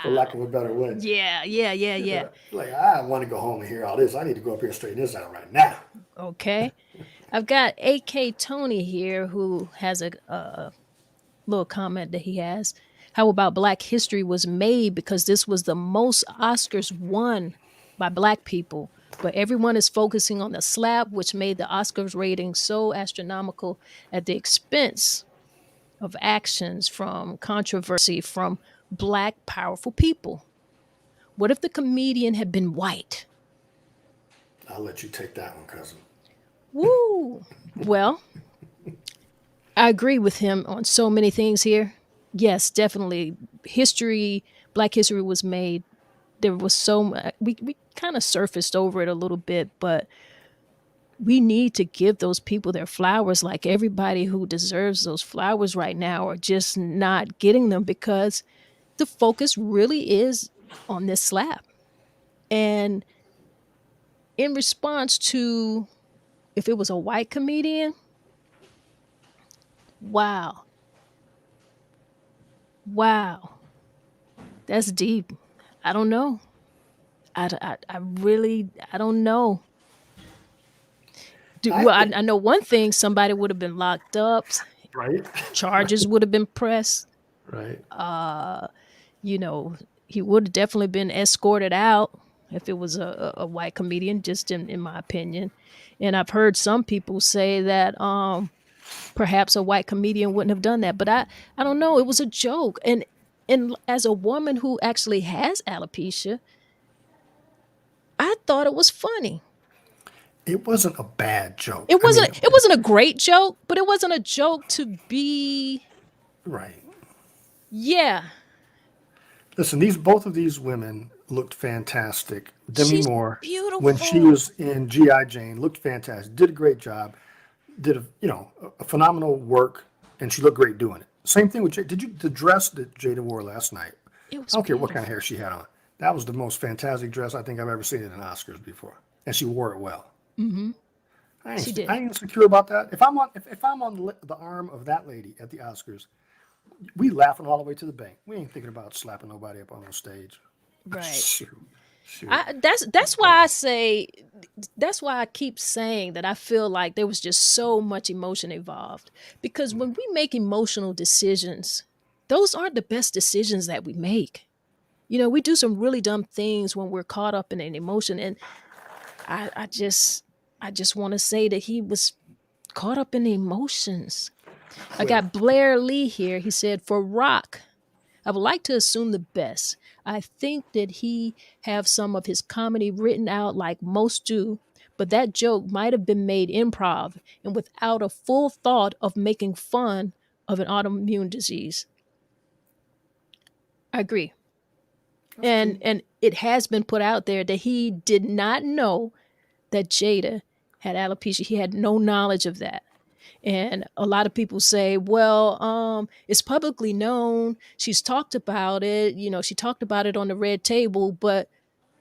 for lack Wow. of a better way. Yeah, yeah, yeah, yeah. Like, I want to go home and hear all this. I need to go up here and straighten this out right now. Okay. I've got AK Tony here who has a little comment that he has. How about Black history was made because this was the most Oscars won by Black people, but everyone is focusing on the slap, which made the Oscars rating so astronomical at the expense of actions from controversy from Black powerful people. What if the comedian had been white? I'll let you take that one, cousin. Woo! Well, I agree with him on so many things here. Yes, definitely. History, Black history was made. There was so much, we kind of surfaced over it a little bit, but we need to give those people their flowers. Like everybody who deserves those flowers right now are just not getting them because the focus really is on this slap. And in response to if it was a white comedian, wow, wow, that's deep. I don't know. I really, I don't know. I Well, think, I know one thing: somebody would have been locked up, right? charges Right. would have been pressed. Right. Uh, you know, he would have definitely been escorted out if it was a white comedian, just in my opinion. And I've heard some people say that perhaps a white comedian wouldn't have done that, but I don't know. It was a joke, and as a woman who actually has alopecia, I thought it was funny. It wasn't a bad joke. It I mean, wasn't it wasn't a great joke, but it wasn't a joke to be. right. Yeah, Listen, these both of these women looked fantastic. Demi she's Moore, when she beautiful. was in GI Jane, looked fantastic. Did a great job. Did a phenomenal work, and she looked great doing it. Same thing with did you the dress that Jada wore last night? It I was don't care what kind of hair beautiful. she had on. That was the most fantastic dress I think I've ever seen in an Oscars before, and she wore it well. Hmm. I She ain't, did. I ain't insecure about that. If I'm on the arm of that lady at the Oscars, we laughing all the way to the bank. We ain't thinking about slapping nobody up on the stage. Right. Shoot, shoot. That's So, why I say that's why I keep saying that I feel like there was just so much emotion involved because when we make emotional decisions, those aren't the best decisions that we make. We do some really dumb things when we're caught up in an emotion, and I just want to say that he was caught up in the emotions. I well, got Blair Lee here. He said, for Rock, I would like to assume the best. I think that he have some of his comedy written out like most do, but that joke might have been made improv and without a full thought of making fun of an autoimmune disease. I agree. that's And true. and it has been put out there that he did not know that Jada had alopecia. He had no knowledge of that. And a lot of people say, well, it's publicly known. She's talked about it. She talked about it on the red table, but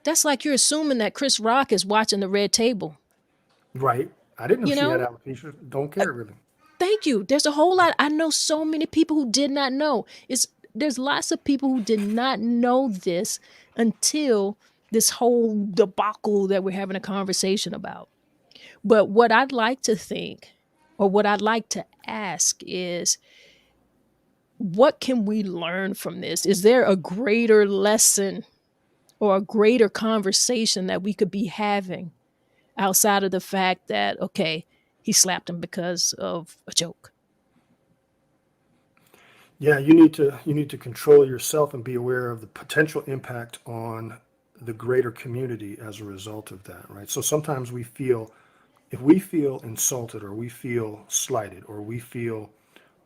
that's like you're assuming that Chris Rock is watching the red table. Right. I didn't know You she had know, alopecia. Don't Uh, care really. thank you. There's a whole lot. I know so many people who did not know. There's lots of people who did not know this until this whole debacle that we're having a conversation about. But what I'd like to think, or what I'd like to ask is, what can we learn from this? Is there a greater lesson or a greater conversation that we could be having outside of the fact that, okay, he slapped him because of a joke? Yeah, you need to control yourself and be aware of the potential impact on the greater community as a result of that, right? So sometimes if we feel insulted or we feel slighted or we feel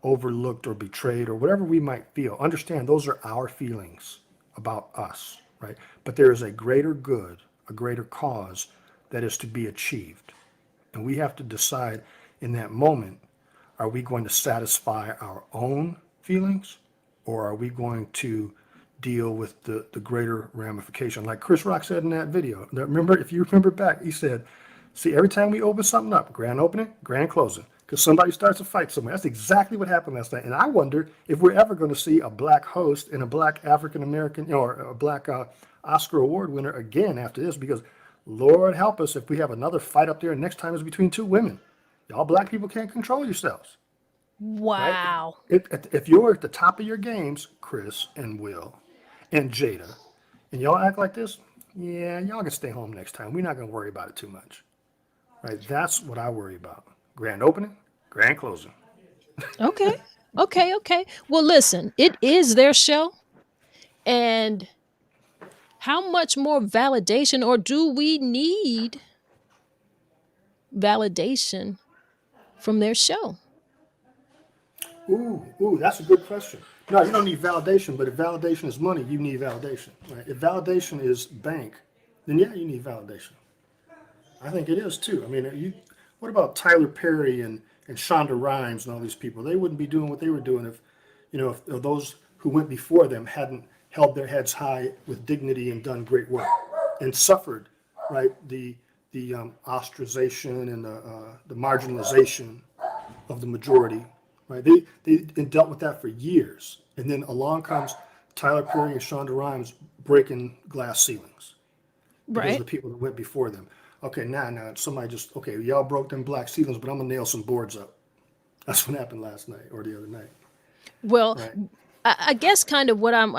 overlooked or betrayed or whatever we might feel, understand those are our feelings about us, right? But there is a greater good, a greater cause that is to be achieved. And we have to decide in that moment, are we going to satisfy our own feelings, or are we going to deal with the greater ramification? Like Chris Rock said in that video. Remember, if you remember back, he said, see, every time we open something up, grand opening, grand closing, because somebody starts a fight somewhere. That's exactly what happened last night. And I wonder if we're ever going to see a black host and a black African American, or a black Oscar award winner again after this, because Lord help us if we have another fight up there and next time it's between two women. Y'all black people can't control yourselves, right? Wow. If you're at the top of your games, Chris and Will and Jada, and y'all act like this, yeah, y'all can stay home next time. We're not going to worry about it too much, right? That's what I worry about. Grand opening, grand closing. Okay. Okay. Well, listen, it is their show. And how much more validation, or do we need validation from their show? Ooh, that's a good question. No, you don't need validation, but if validation is money, you need validation, right? If validation is bank, then yeah, you need validation. I think it is too. I mean, what about Tyler Perry and Shonda Rhimes and all these people? They wouldn't be doing what they were doing if those who went before them hadn't held their heads high with dignity and done great work and suffered, right? The ostracization and the marginalization of the majority, right? They dealt with that for years, and then along comes Tyler Perry and Shonda Rhimes breaking glass ceilings because of Right. the people that went before them. Okay, now somebody just, okay, y'all broke them black ceilings, but I'm gonna nail some boards up. That's what happened last night or the other night, Well, right? I guess kind of what I'm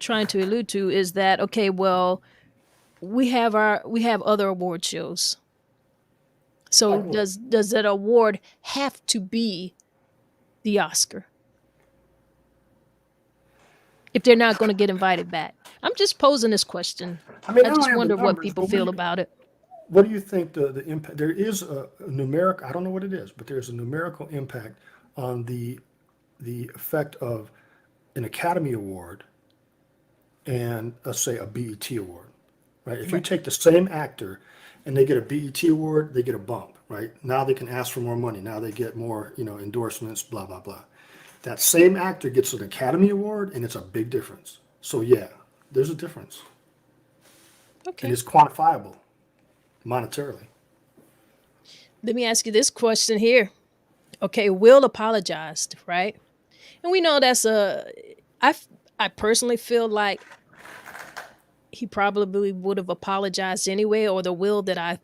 trying to allude to is that, okay, well, we have other award shows. So Like what? does that award have to be the Oscar if they're not going to get invited back? I'm just posing this question. I mean, I I don't just have the wonder what numbers, people but feel about it. what do you think the impact? There is a numeric. I don't know what it is, but there's a numerical impact on the effect of an Academy Award and let's say a BET award, right? If you Right. take the same actor and they get a BET award, they get a bump, right? Now they can ask for more money. Now they get more, endorsements, blah, blah, blah. That same actor gets an Academy Award and it's a big difference. So yeah, there's a difference and Okay. it's quantifiable monetarily. Let me ask you this question here. Okay, Will apologized, right? And we know that's I I personally feel like he probably would have apologized anyway, or the Will that I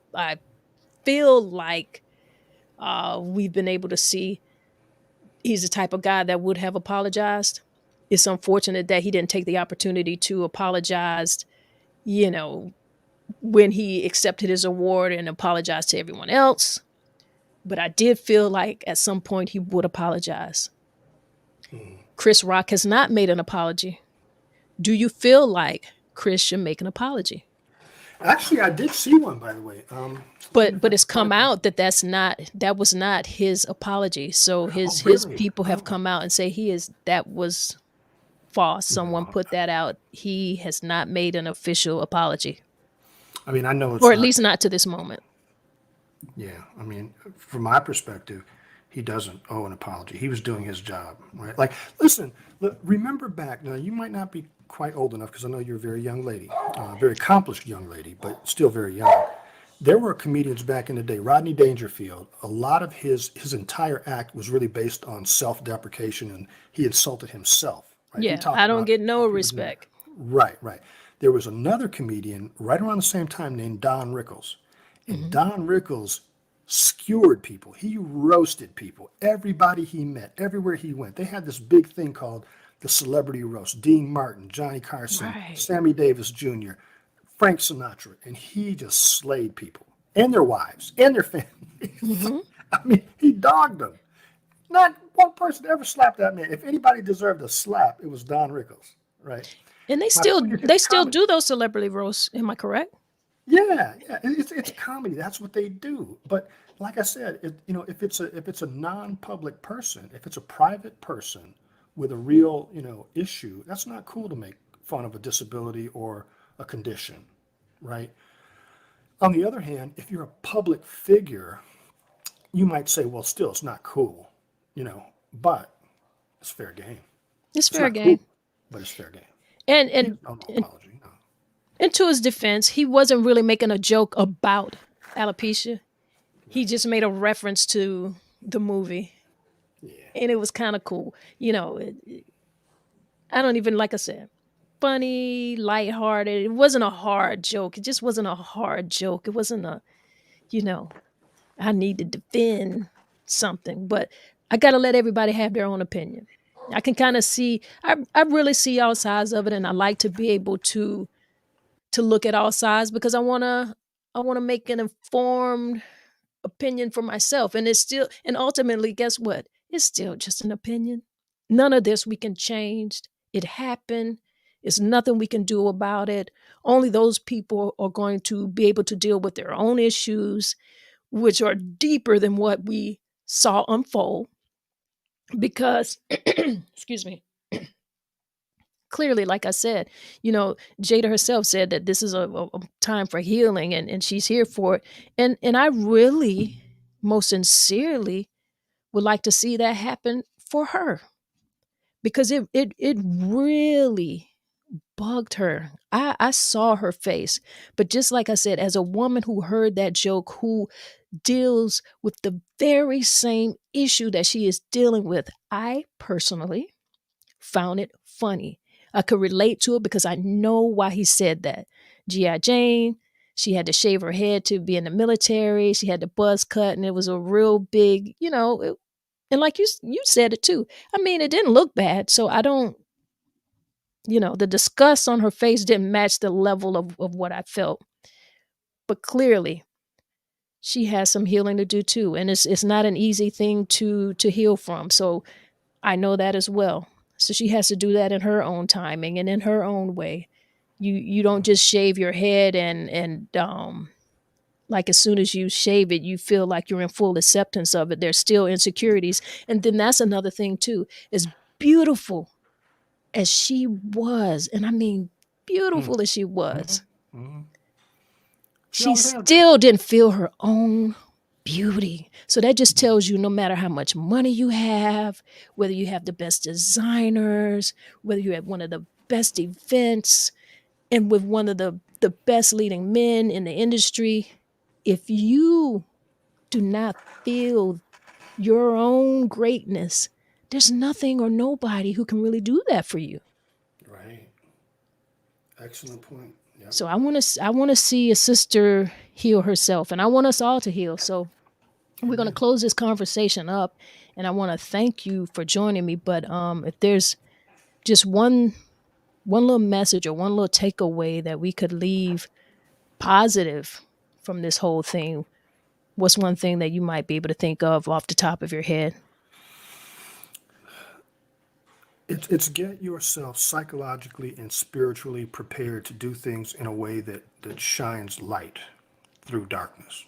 feel like we've been able to see, he's the type of guy that would have apologized. It's unfortunate that he didn't take the opportunity to apologize, you know, when he accepted his award and apologized to everyone else. But I did feel like at some point he would apologize. Chris Rock has not made an apology. Do you feel like Chris should make an apology? Actually, I did see one, by the way. Let's see But if I can it's come find it. out that that was not his apology. So Oh, his really? people have Oh, come out and say that was false. Someone no. put that out. He has not made an official apology, I mean, I know or it's at not. least not to this moment. Yeah, I mean, from my perspective, he doesn't owe an apology. He was doing his job, right? Like, listen, remember back now. You might not be quite old enough because I know you're a very young lady, very accomplished young lady, but still very young. There were comedians back in the day. Rodney Dangerfield. A lot of his entire act was really based on self-deprecation, and he insulted himself. Right? He Yeah, talked I don't about get how no he was in there. respect. Right, right. There was another comedian right around the same time named Don Rickles. And Hmm. Don Rickles skewered people. He roasted people. Everybody he met, everywhere he went. They had this big thing called the celebrity roast. Dean Martin, Johnny Carson, Right. Sammy Davis Jr., Frank Sinatra. And he just slayed people and their wives and their families. Hmm. I mean, he dogged them. Not one person ever slapped that man. If anybody deserved a slap, it was Don Rickles, right? And My point is, it's they still comedy. do those celebrity roasts. Am I correct? Yeah. It's comedy. That's what they do. But like I said, if it's a non-public person, if it's a private person with a real issue, that's not cool to make fun of a disability or a condition, right? On the other hand, if you're a public figure, you might say, well, still, it's not cool, but it's fair game. It's It's fair not cool, game. but it's fair game. And He has and no and, apology. No. and to his defense, he wasn't really making a joke about alopecia. He just made a reference to the movie, Yeah. and it was kind of cool. I don't even, like I said, funny, lighthearted. It wasn't a hard joke. It just wasn't a hard joke. It wasn't you know, I need to defend something, but I got to let everybody have their own opinion. I can kind of Right. see, I really see all sides of it, and I like to be able to look at all sides because I want to make an informed opinion for myself. And it's still, and ultimately, guess what? It's still just an opinion. None of this we can change. It happened. It's nothing we can do about it. Only those people are going to be able to deal with their own issues, which are deeper than what we saw unfold. Because, excuse me, clearly, like I said, Jada herself said that this is a time for healing, and she's here for it. And I really, most sincerely, would like to see that happen for her because it really bugged her. I saw her face. But just like I said, as a woman who heard that joke, who deals with the very same issue that she is dealing with, I personally found it funny. I could relate to it because I know why he said that. G.I. Jane, she had to shave her head to be in the military. She had the buzz cut, and it was a real big, and like you said it too. I mean, it didn't look bad, so I don't, the disgust on her face didn't match the level of what I felt. But clearly, she has some healing to do too, and it's not an easy thing to heal from. So I know that as well. So she has to do that in her own timing and in her own way. You don't just shave your head and like as soon as you shave it, you feel like you're in full acceptance of it. There's still insecurities. And then that's another thing too. As beautiful as she was, and I mean beautiful as she Mm-hmm. was, Mm-hmm. She she always has been. still didn't feel her own beauty. So that just tells you no matter how much money you have, whether you have the best designers, whether you have one of the best events, and with one of the best leading men in the industry, if you do not feel your own greatness, there's nothing or nobody who can really do that for you. Right. Excellent point. Yep. So I want to see a sister heal herself, and I want us all to heal. So we're going to Amen. close this conversation up, and I want to thank you for joining me. But if there's just one little message or one little takeaway that we could leave positive from this whole thing, what's one thing that you might be able to think of off the top of your head? It's get yourself psychologically and spiritually prepared to do things in a way that shines light through darkness.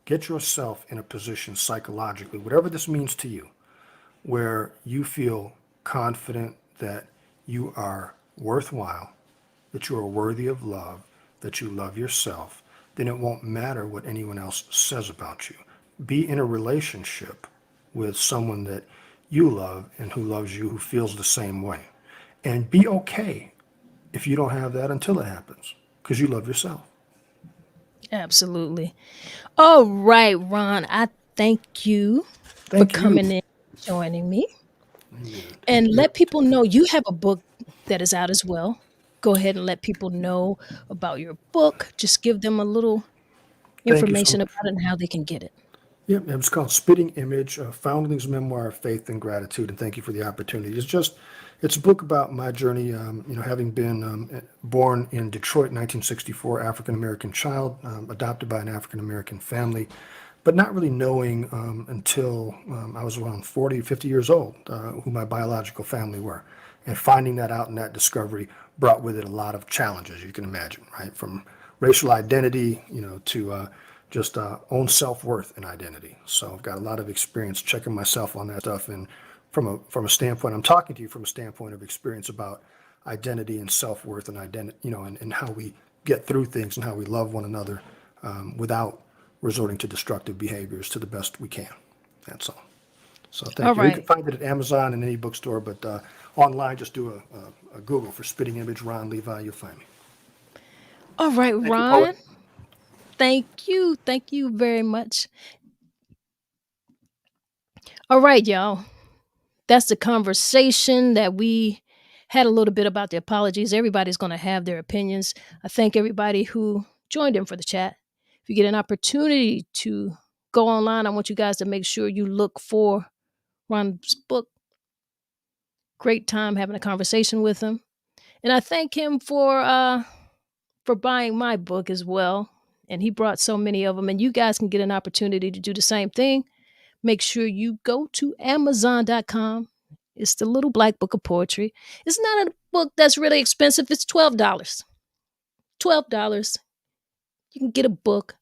Get yourself in a position psychologically, whatever this means to you, where you feel confident that you are worthwhile, that you are worthy of love, that you love yourself, then it won't matter what anyone else says about you. Be in a relationship with someone that you love and who loves you, who feels the same way. And be okay if you don't have that until it happens, because you love yourself. Absolutely. All right, Ron, I thank you for Thank you. coming in, joining me, Amen. and Yep. let people know you have a book that is out as well. Go ahead and let people know about your book. Just give them a little Thank you so information much. about it and how they can get it. Yep, it's called Spitting Image, a Foundling's Memoir of Faith and Gratitude, and thank you for the opportunity. It's a book about my journey, having been born in Detroit, 1964, African American child, adopted by an African American family, but not really knowing until I was around 40, 50 years old who my biological family were. And finding that out and that discovery brought with it a lot of challenges, you can imagine, right? From racial identity, to just own self-worth and identity. So I've got a lot of experience checking myself on that stuff. And from a standpoint, I'm talking to you from a standpoint of experience about identity and self-worth and identity, and how we get through things and how we love one another without resorting to destructive behaviors to the best we can. That's all. So All thank you. You can right. find it at Amazon and any bookstore, but online, just do a Google for Spitting Image Ron Levi. You'll find me. All right, Thank you, poet. Ron. Thank you. Thank you very much. All right, y'all. That's the conversation that we had a little bit about the apologies. Everybody's going to have their opinions. I thank everybody who joined in for the chat. If you get an opportunity to go online, I want you guys to make sure you look for Ron's book. Great time having a conversation with him. And I thank him for buying my book as well. And he brought so many of them. And you guys can get an opportunity to do the same thing. Make sure you go to Amazon.com. It's the Little Black Book of Poetry. It's not a book that's really expensive. It's $12. $12. You can get a book.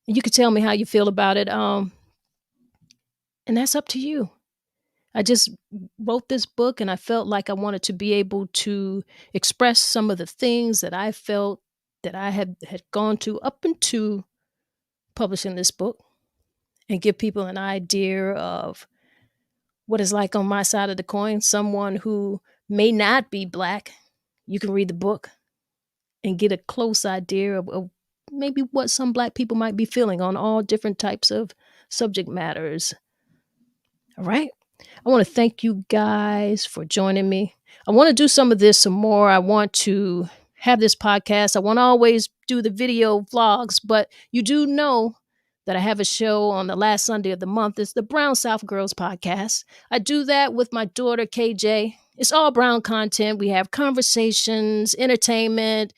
And you can tell me how you feel about it. And that's up to you. I just wrote this book and I felt like I wanted to be able to express some of the things that I felt that I had gone to up into publishing this book and give people an idea of what it's like on my side of the coin. Someone who may not be Black, you can read the book and get a close idea of maybe what some Black people might be feeling on all different types of subject matters. All right. I want to thank you guys for joining me. I want to do some of this some more. I want to have this podcast. I want to always do the video vlogs, but you do know that I have a show on the last Sunday of the month. It's the Brown South Girls podcast. I do that with my daughter, KJ. It's all brown content. We have conversations, entertainment,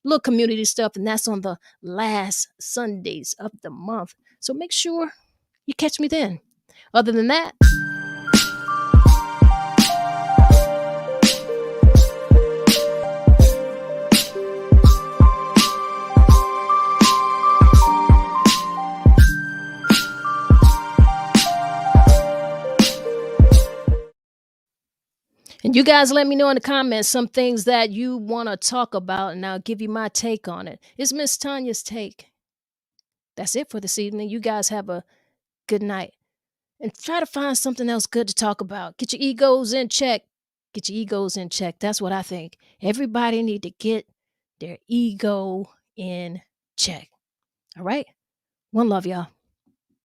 little community stuff, and that's on the last Sundays of the month. So make sure you catch me then. Other than that, and you guys let me know in the comments some things that you want to talk about, and I'll give you my take on it. It's MsTonya's take. That's it for this evening. You guys have a good night. And try to find something else good to talk about. Get your egos in check. Get your egos in check. That's what I think. Everybody need to get their ego in check. All right? One love, y'all.